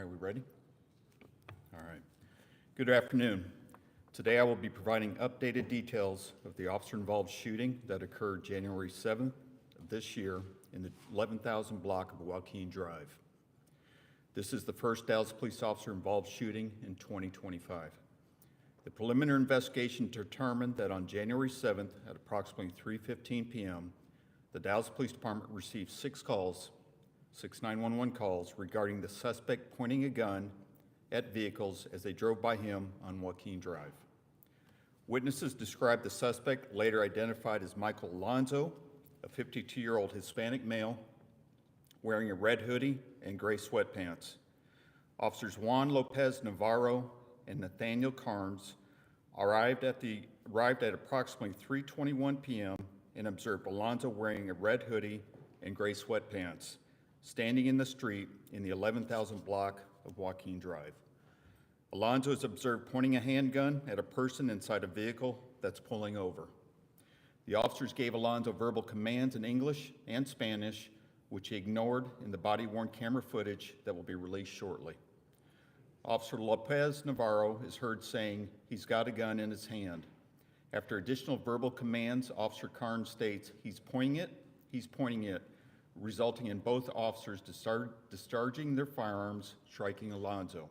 right, we ready? All right. Good afternoon. Today I will be providing updated details of the officer-involved shooting that occurred January 7th of this year in the 11,000 block of Joaquin Drive. This is the first Dallas police officer-involved shooting in 2025. The preliminary investigation determined that on January 7th at approximately 3:15 p.m., the Dallas Police Department received six 911 calls regarding the suspect pointing a gun at vehicles as they drove by him on Joaquin Drive. Witnesses described the suspect, later identified as Michael Alonzo, a 52-year-old Hispanic male, wearing a red hoodie and gray sweatpants. Officers Juan Lopez Navarro and Nathaniel Carnes arrived at approximately 3:21 p.m. and observed Alonzo wearing a red hoodie and gray sweatpants, standing in the street in the 11,000 block of Joaquin Drive. Alonzo is observed pointing a handgun at a person inside a vehicle that's pulling over. The officers gave Alonzo verbal commands in English and Spanish, which he ignored in the body-worn camera footage that will be released shortly. Officer Lopez Navarro is heard saying he's got a gun in his hand. After additional verbal commands, Officer Carnes states he's pointing it, resulting in both officers discharging their firearms, striking Alonzo.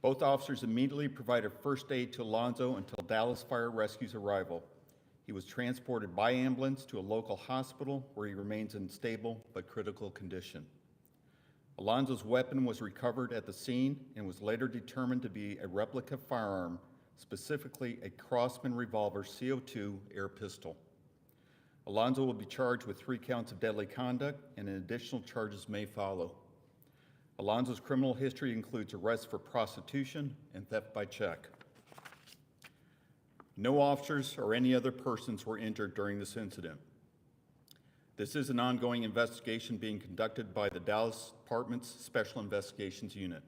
Both officers immediately provided first aid to Alonzo until Dallas Fire Rescue's arrival. He was transported by ambulance to a local hospital where he remains in stable but critical condition. Alonzo's weapon was recovered at the scene and was later determined to be a replica firearm, specifically a Crossman revolver CO2 air pistol. Alonzo will be charged with 3 counts of deadly conduct, and additional charges may follow. Alonzo's criminal history includes arrests for prostitution and theft by check. No officers or any other persons were injured during this incident. This is an ongoing investigation being conducted by the Dallas Department's Special Investigations Unit.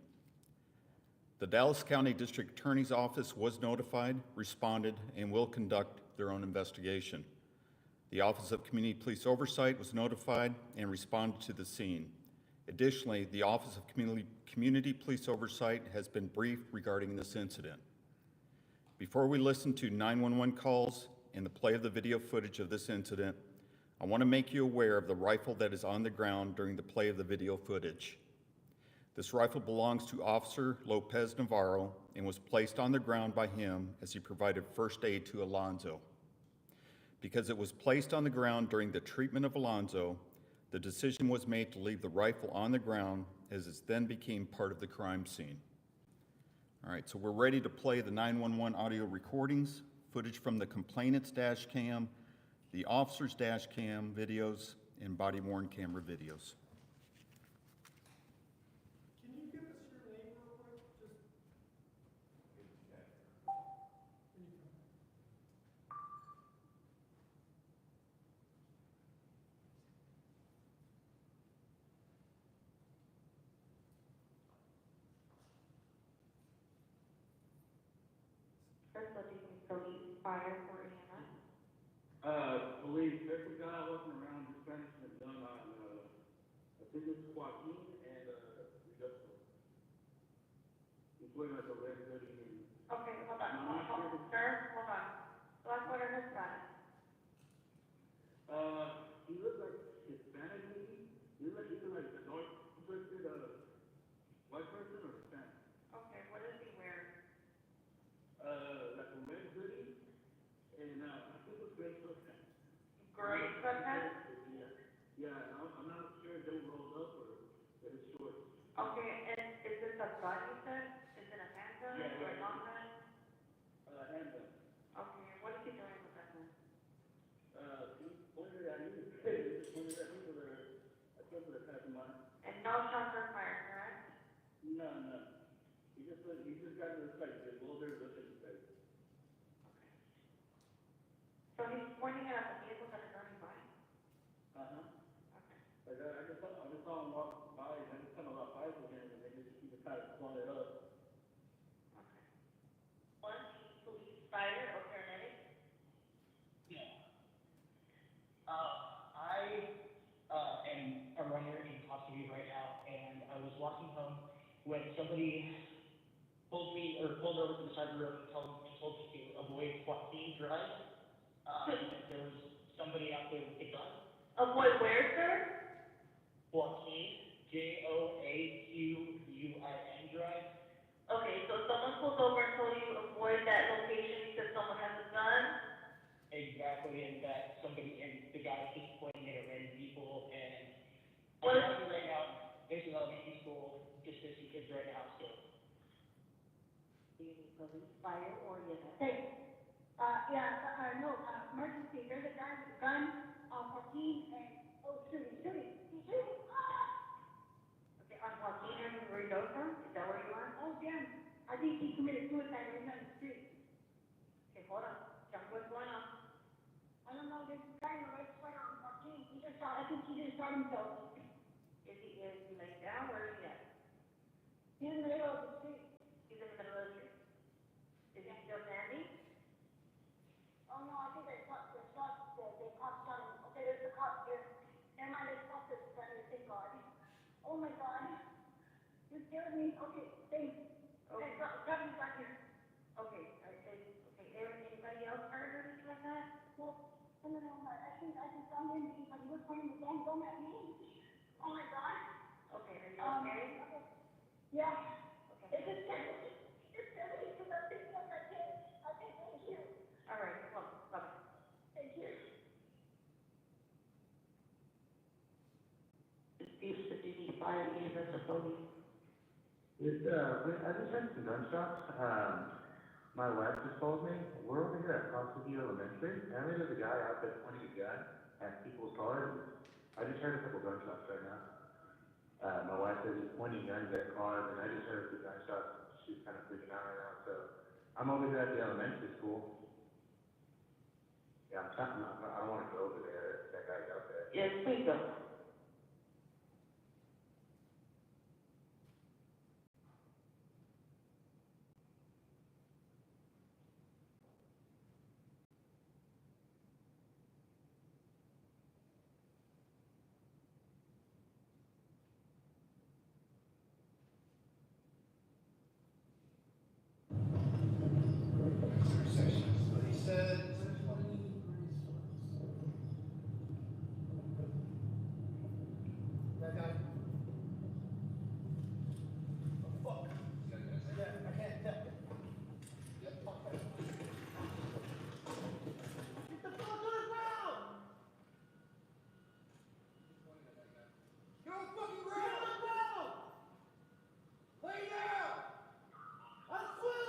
The Dallas County District Attorney's Office was notified, responded, and will conduct their own investigation. The Office of Community Police Oversight was notified and responded to the scene. Additionally, the Office of Community Police Oversight has been briefed regarding this incident. Before we listen to 911 calls and the play of the video footage of this incident, I want to make you aware of the rifle that is on the ground during the play of the video footage. This rifle belongs to Officer Lopez Navarro and was placed on the ground by him as he provided first aid to Alonzo. Because it was placed on the ground during the treatment of Alonzo, the decision was made to leave the rifle on the ground as it then became part of the crime scene. All right, so we're ready to play the 911 audio recordings, footage from the complainant's dash cam, the officer's dash cam videos, and body-worn camera videos. Can you give us your name real quick? First, what do you think police, fire, or EMS? Police, there's a guy walking around Spanish and a gun on, I think it's Joaquin and, he's wearing like a red hoodie and. Okay, hold on, sir, hold on. Blackwater has got it. He looks like Hispanic maybe? He looks like the north twisted, white person or Hispanic? Okay, what is he wearing? Like a red hoodie and, I think it's gray sweatpants. Gray sweatpants? Yeah, I'm not sure if they were rolled up or if it's short. Okay, and is this a gun you said? Is it a handgun or a long gun? Handgun. Okay, what is he doing with that gun? He pointed at me, pointed at me with a temper attack of mine. And no shots were fired, correct? No. He just got in his face, his shoulder, looked at his face. Okay. So he's pointing at the vehicles that are going by? Uh-huh. Okay. Like, I just saw him walk by, and I just kind of got fired with him, and they just kind of blown it up. Okay. Was he police, fire, or paramedic? Yeah. I am a runner in Costa Rica right now, and I was walking home, pulled over to the side of the road and told me to avoid Joaquin Drive. There was somebody out there with a gun. Avoid where, sir? Joaquin, Joaquin Drive. Okay, so someone pulled over and told you avoid that location because someone has a gun? Exactly, and that the guy keeps pointing at a random people, and What I'm is- telling you right now, there's an elementary school just 50 kids right now still. Do you need police, fire, or EMS? Hey, no, emergency, there's a guy with a gun, Joaquin, and, shooting. He's shooting. Okay, on Joaquin, where you go from? Is that where you are? Oh, damn, I think he committed suicide right now in the street. Okay, hold on. Tell me what's going on. I don't know, there's a guy in the red sweater on Joaquin, I think he just shot himself. Is he laying down? Where is he at? He's in the middle of the street. He's in the middle of the street. Is he still standing? Oh, no, I think the cops shot him. Okay, there's a cop here. Never mind, there's cops that's trying to thank God. Oh my God. You scared me. Okay, thanks. Okay. Hey, grab me back here. Okay, anybody else hurt or anything like that? Well, no, I think found him because he was pointing the damn gun at me. Oh my God. Okay, are you okay? Yeah. Okay. It's just scared me. It's scared me because I'm thinking of my kid. Okay, thank you. All right, come on, bye-bye. Thank you. Disputes the duty fire EMS authority. I just heard some gunshots. My wife just told me, we're over here at Costa View Elementary, and there's a guy out there pointing a gun at people's cars. I just heard a couple gunshots right now. My wife says he's pointing guns at cars, and I just heard the gunshots. She's kind of freaking out right now, so I'm over here at the elementary school. Yeah, I don't want to go over there. That guy's out there. Yes, please go. He said, that guy. Oh, fuck. Yeah, I can't tell. Yep. Get the fuck on the ground! Get on the fucking ground! Get on the ground! Lay down! I swear!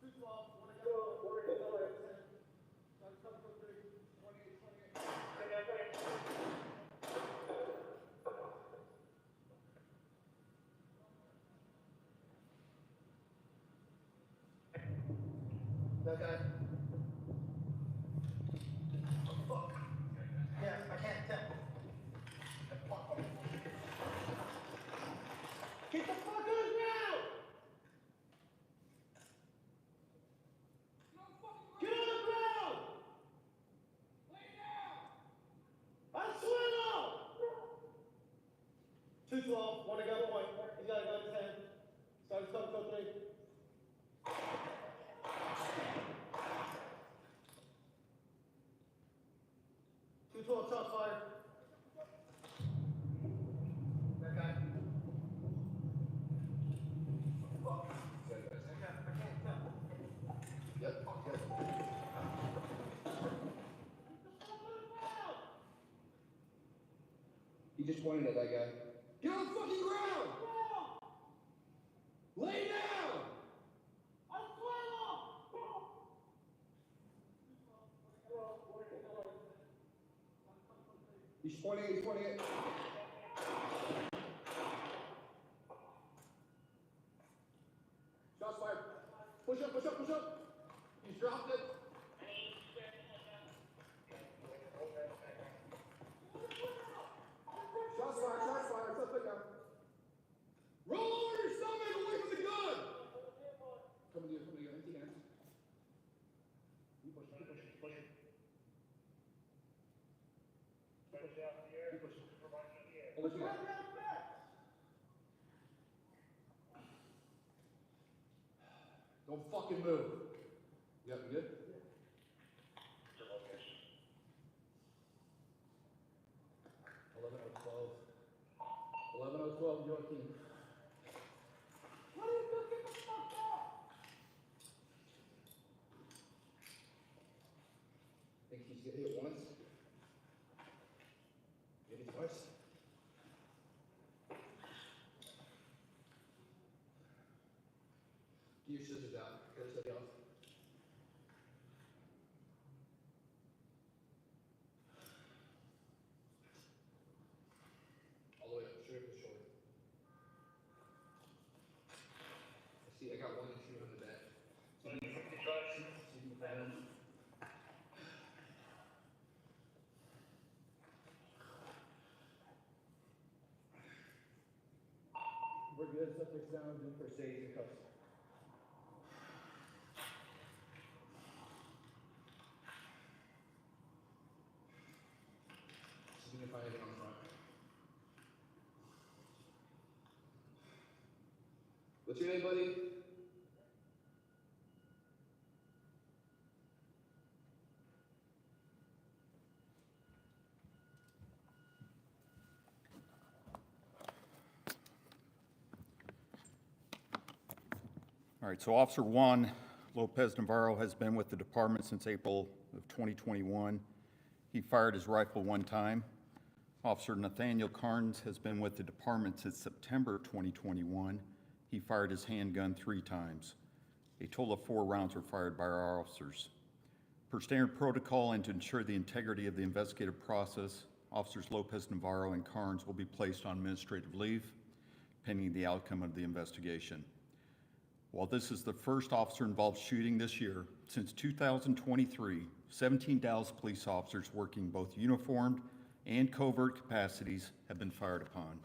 212, what I got? Sorry, come for 3, 28, 28. That guy. Oh, fuck. Yeah, I can't tell. Get the fuck on the ground! Get on the ground! Lay down! I swear no! 212, one, I got point. He got a gun in his hand. Started coming for 3. Two 12 shots fired. That guy. Fuck. I can't tell. Yep, yep. He just pointed at that guy. Get on the fucking ground! Lay down! He's pointing, he's pointing it. Shots fired. Push up, push up, push up. He's dropped it. Shots fired, stop it now. Roll over your stomach away from the gun! Come to you, empty hands. Keep pushing, keep pushing, keep pushing. Keep pushing. Keep pushing. Push it. Don't fucking move. Yep, you good? 11:12. 11:12, Joaquin. What are you doing? Get the fuck off! Think he's get hit once? Get it twice? Get your scissors out. Get everybody off. All the way up, straight up the shoulder. See, I got one issue on the back. See if you can find him. We're good, subject's down, doing first aid and cuffs. See if you can find anything on the front. What's your name, buddy? All right, so Officer 1, Lopez Navarro, has been with the department since April of 2021. He fired his rifle one time. Officer Nathaniel Carnes has been with the department since September 2021. He fired his handgun 3 times. A total of 4 rounds were fired by our officers. Per standard protocol and to ensure the integrity of the investigative process, Officers Lopez Navarro and Carnes will be placed on administrative leave pending the outcome of the investigation. While this is the first officer-involved shooting this year, since 2023, 17 Dallas police officers working both uniformed and covert capacities have been fired upon.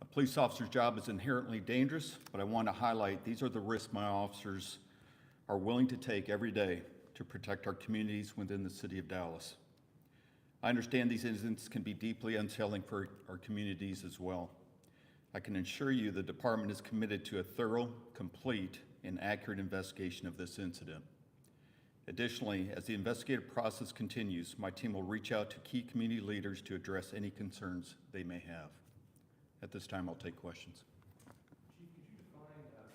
A police officer's job is inherently dangerous, but I want to highlight these are the risks my officers are willing to take every day to protect our communities within the city of Dallas. I understand these incidents can be deeply unsettling for our communities as well. I can assure you the department is committed to a thorough, complete, and accurate investigation of this incident. Additionally, as the investigative process continues, my team will reach out to key community leaders to address any concerns they may have. At this time, I'll take questions. Chief, could you define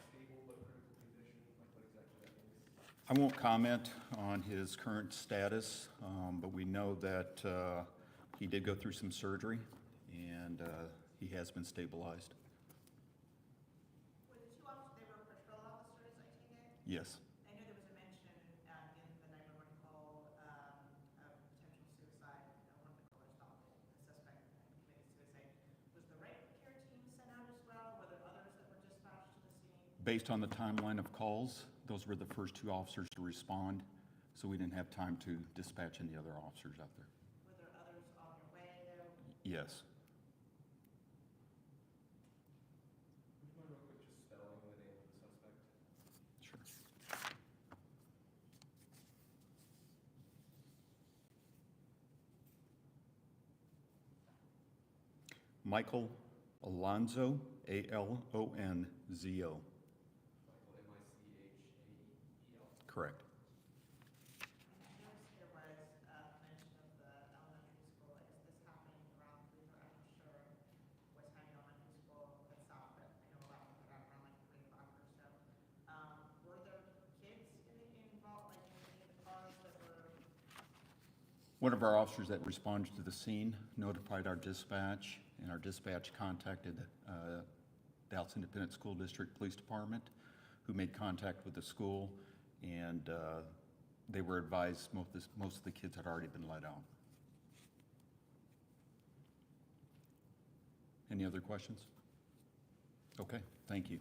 stable but critical condition, like what exactly that means? I won't comment on his current status, but we know that he did go through some surgery, and he has been stabilized. Were the 2 officers, they were patrol officers, I take it? Yes. I know there was a mention in the 911 call of potential suicide. One of the callers thought that the suspect committed suicide. Was the right care team sent out as well? Were there others that were dispatched to the scene? Based on the timeline of calls, those were the first 2 officers to respond, so we didn't have time to dispatch any other officers out there. Were there others on their way, though? Yes. Would you mind real quick just spelling the name of the suspect? Sure. Michael Alonzo, Alonzo. Michael, M-I-C-H-A-E-L? Correct. I noticed there was mention of the elementary school. Is this happening around 3 o'clock? I'm sure West County Elementary School itself, but I know a lot of them got around like 3 o'clock or so. Were there kids involved, like in any of the cars that were? One of our officers that responded to the scene notified our dispatch, and our dispatch contacted Dallas Independent School District Police Department, who made contact with the school, and they were advised most of the kids had already been let out. Any other questions? Okay, thank you.